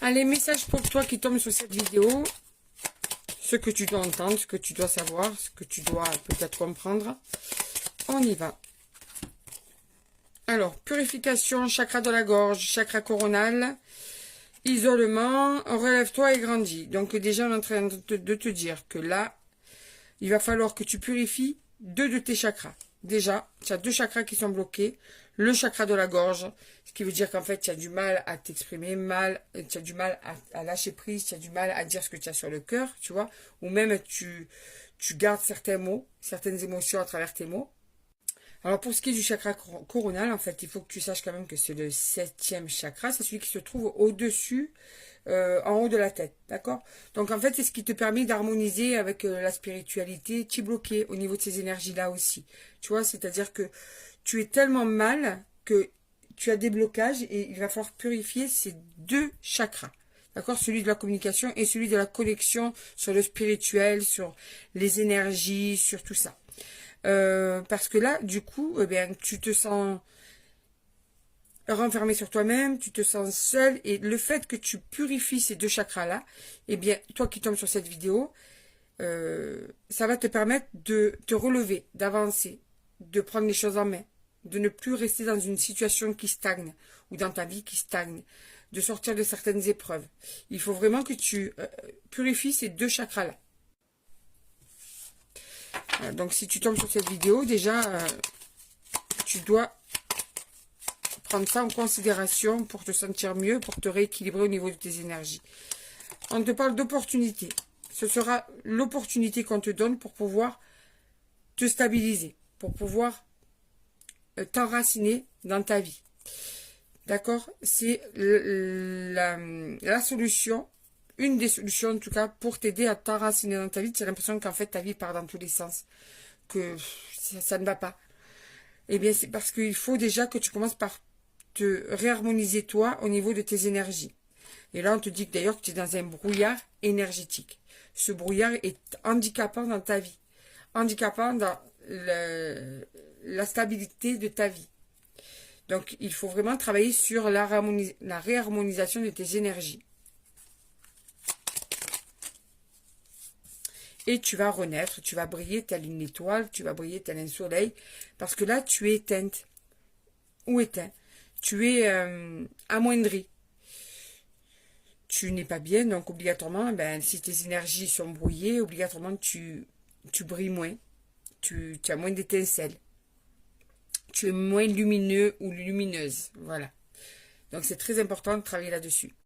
Allez, message pour toi qui tombe sur cette vidéo. Ce que tu dois entendre, ce que tu dois savoir, ce que tu dois peut-être comprendre. On y va. Alors, purification, chakra de la gorge, chakra coronal, isolement, relève-toi et grandis. Donc déjà, on est en train de te dire que là, il va falloir que tu purifies 2 de tes chakras. Déjà, tu as 2 chakras qui sont bloqués. Le chakra de la gorge, ce qui veut dire qu'en fait, tu as du mal à t'exprimer, tu as du mal à lâcher prise, tu as du mal à dire ce que tu as sur le cœur, tu vois. Ou même, tu gardes certains mots, certaines émotions à travers tes mots. Alors, pour ce qui est du chakra coronal, en fait, il faut que tu saches quand même que c'est le 7e chakra. C'est celui qui se trouve au-dessus, en haut de la tête. D'accord? Donc, en fait, c'est ce qui te permet d'harmoniser avec la spiritualité. Tu es bloqué au niveau de ces énergies-là aussi. Tu vois, c'est-à-dire que tu es tellement mal que tu as des blocages et il va falloir purifier ces 2 chakras. D'accord? Celui de la communication et celui de la connexion sur le spirituel, sur les énergies, sur tout ça. Parce que là, du coup, eh bien, tu te sens renfermé sur toi-même, tu te sens seul, et le fait que tu purifies ces 2 chakras-là, eh bien, toi qui tombes sur cette vidéo, ça va te permettre de te relever, d'avancer, de prendre les choses en main, de ne plus rester dans une situation qui stagne, ou dans ta vie qui stagne, de sortir de certaines épreuves. Il faut vraiment que tu purifies ces 2 chakras-là. Donc si tu tombes sur cette vidéo, déjà, tu dois prendre ça en considération pour te sentir mieux, pour te rééquilibrer au niveau de tes énergies. On te parle d'opportunité. Ce sera l'opportunité qu'on te donne pour pouvoir te stabiliser, pour pouvoir t'enraciner dans ta vie. D'accord? C'est la solution, une des solutions en tout cas, pour t'aider à t'enraciner dans ta vie. Tu as l'impression qu'en fait ta vie part dans tous les sens, que ça ne va pas. Eh bien, c'est parce qu'il faut déjà que tu commences par te réharmoniser toi au niveau de tes énergies. Et là, on te dit d'ailleurs que tu es dans un brouillard énergétique. Ce brouillard est handicapant dans ta vie, handicapant dans la stabilité de ta vie. Donc, il faut vraiment travailler sur la réharmonisation de tes énergies. Et tu vas renaître, tu vas briller telle une étoile, tu vas briller tel un soleil, parce que là, tu es éteinte ou éteint. Tu es amoindri. Tu n'es pas bien, donc obligatoirement, ben, si tes énergies sont brouillées, obligatoirement, tu brilles moins. Tu as moins d'étincelles. Tu es moins lumineux ou lumineuse. Voilà. Donc, c'est très important de travailler là-dessus.